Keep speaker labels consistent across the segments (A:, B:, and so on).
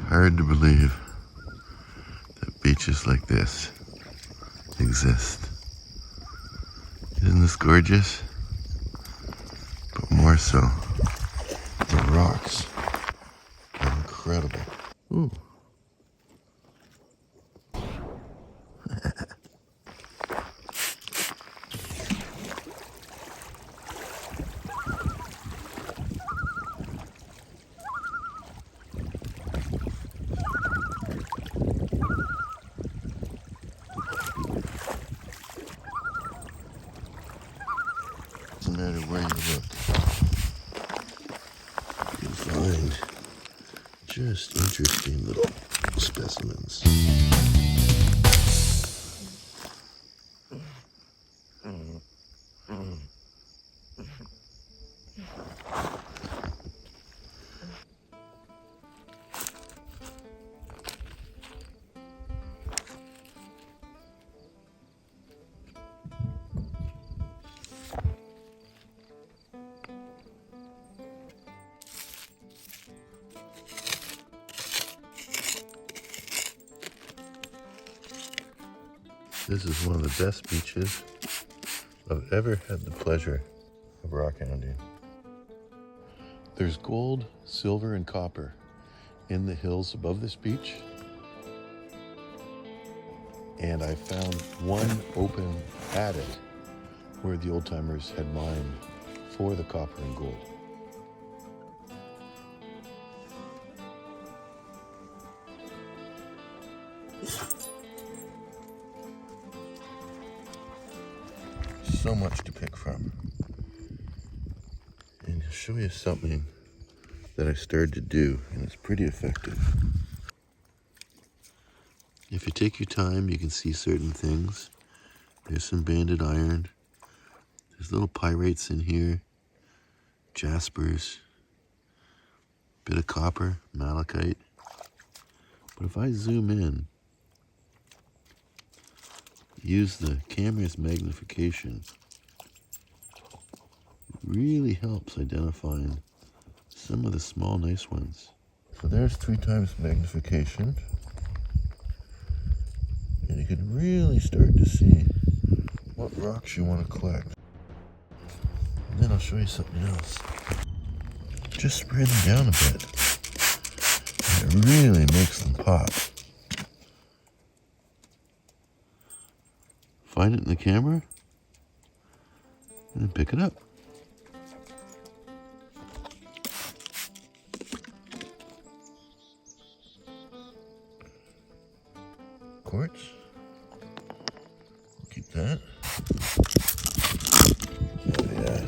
A: Hard to believe that beaches like this exist. Isn't this gorgeous? But more so, the rocks are incredible. Ooh. Doesn't matter where you look, you'll find just interesting little specimens. This is one of the best beaches I've ever had the pleasure of rockhounding. There's gold, silver, and copper in the hills above this beach. And I found one open adit where the old timers had mined for the copper and gold. So much to pick from. And I'll show you something that I started to do, and it's pretty effective. If you take your time, you can see certain things. There's some banded iron. There's little pyrites in here, jaspers, bit of copper, malachite. But if I zoom in, use the camera's magnification, it really helps identifying some of the small nice ones. So there's 3 times magnification, and you can really start to see what rocks you want to collect. And then I'll show you something else. Just spray them down a bit, and it really makes them pop. Find it in the camera, and then pick it up. Quartz. Keep that. Oh yeah.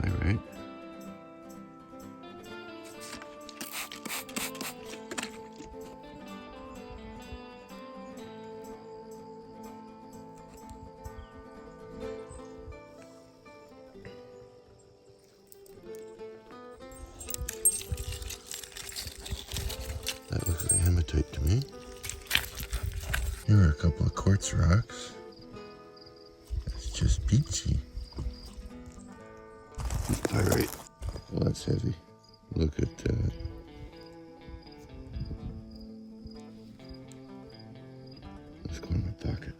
A: Pyrite. That looks like hematite to me. Here are a couple of quartz rocks. It's just peachy. Pyrite. Well, that's heavy. Look at that. Let's go in my pocket.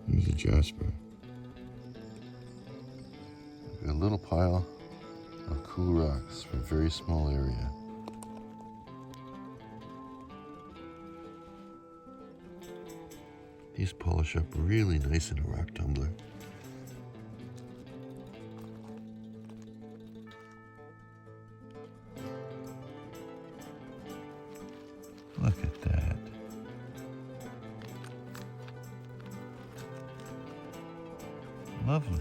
A: Here's a jasper. A little pile of cool rocks from a very small area. These polish up really nice in a rock tumbler. Look at that. Lovely.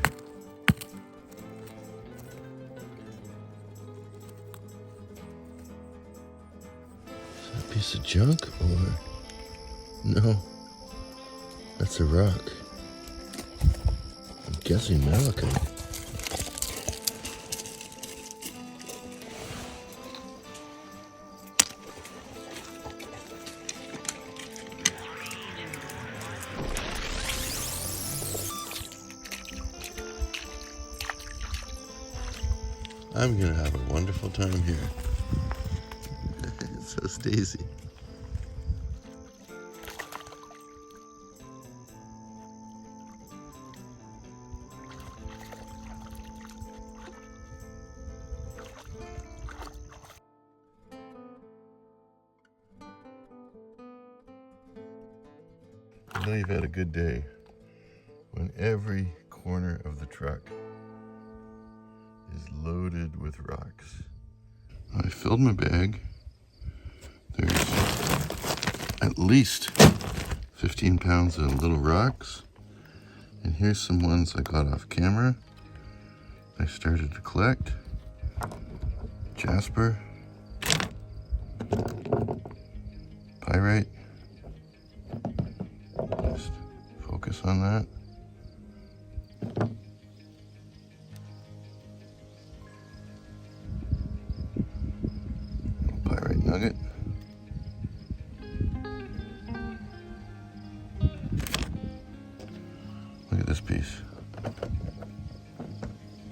A: Is that a piece of junk or no? That's a rock. I'm guessing malachite. I'm gonna have a wonderful time here. So Stacy. I know you've had a good day when every corner of the truck is loaded with rocks. I filled my bag. There's at least 15 pounds of little rocks. And here's some ones I got off camera. I started to collect. Jasper. Pyrite. Just focus on that. Pyrite nugget. Look at this piece.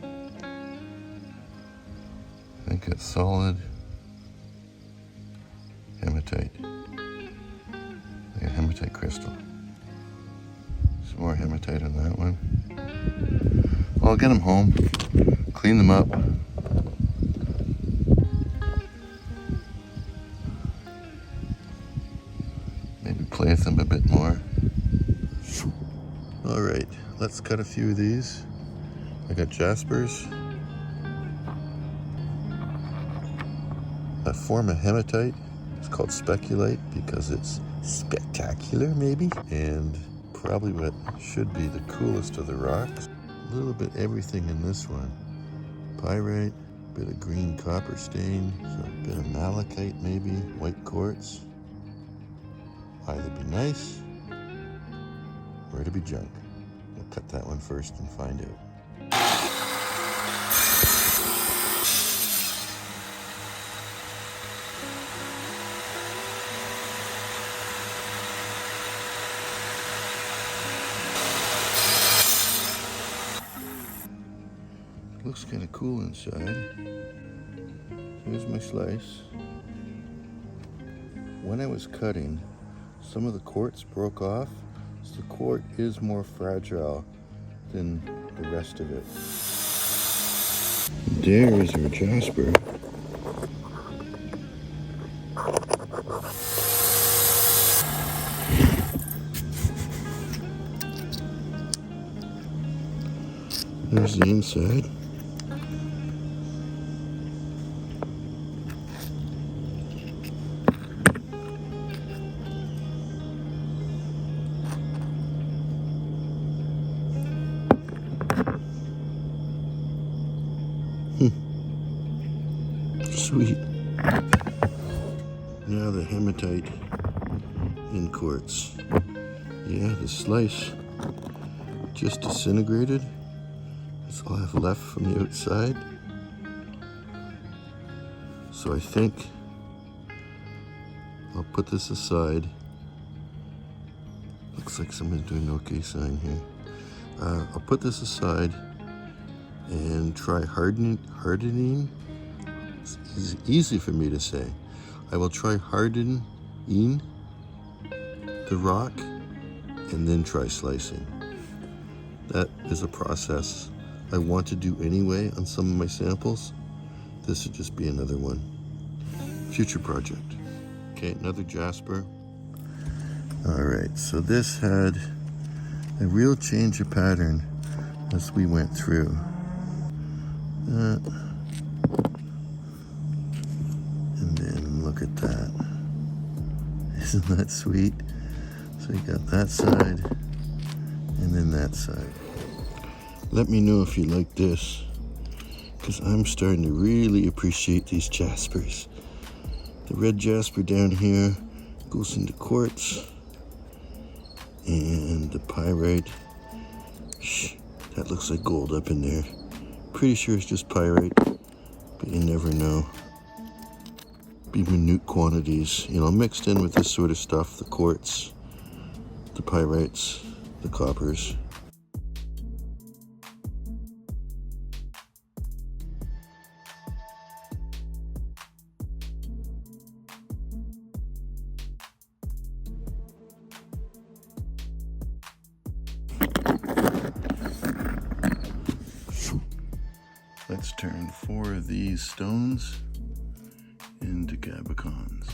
A: I think it's solid hematite. Like a hematite crystal. Some more hematite on that one. Well, I'll get them home, clean them up. Maybe play with them a bit more. All right, let's cut a few of these. I got jaspers. A form of hematite. It's called speculite because it's spectacular, maybe. And probably what should be the coolest of the rocks. A little bit everything in this one. Pyrite, bit of green copper stain, so a bit of malachite maybe, white quartz. Either be nice or to be junk. We'll cut that one first and find out. Looks kind of cool inside. Here's my slice. When I was cutting, some of the quartz broke off, so the quartz is more fragile than the rest of it. There is our jasper. There's the inside. Sweet. Now the hematite in quartz. Yeah, the slice just disintegrated. That's all I have left from the outside. So I think I'll put this aside. Looks like somebody's doing an okay sign here. I'll put this aside and try hardening. It's easy for me to say. I will try hardening the rock and then try slicing. That is a process I want to do anyway on some of my samples. This would just be another one. Future project. Okay, another jasper. All right, so this had a real change of pattern as we went through. And then look at that. Isn't that sweet? So you got that side and then that side. Let me know if you like this, because I'm starting to really appreciate these jaspers. The red jasper down here goes into quartz, and the pyrite, that looks like gold up in there. Pretty sure it's just pyrite, but you never know. Be minute quantities, you know, mixed in with this sort of stuff, the quartz, the pyrites, the coppers. Let's turn 4 of these stones into cabicons.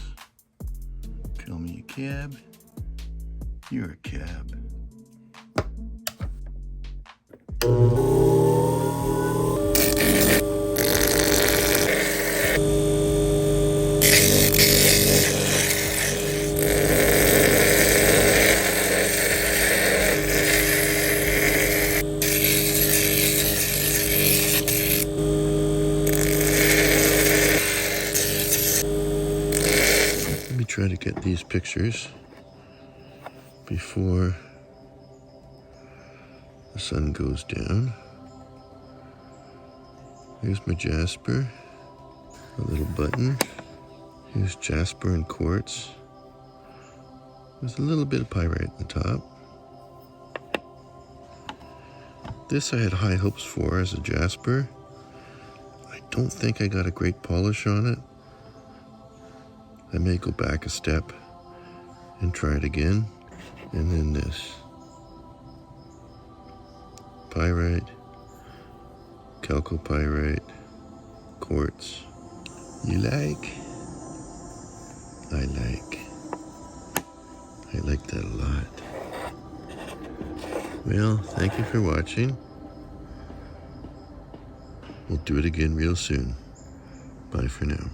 A: Call me a cab. You're a cab. Let me try to get these pictures before the sun goes down. Here's my jasper, a little button. Here's jasper and quartz. There's a little bit of pyrite at the top. This I had high hopes for as a jasper. I don't think I got a great polish on it. I may go back a step and try it again. And then this. Pyrite, chalcopyrite, quartz. You like? I like. I like that a lot. Well, thank you for watching. We'll do it again real soon. Bye for now.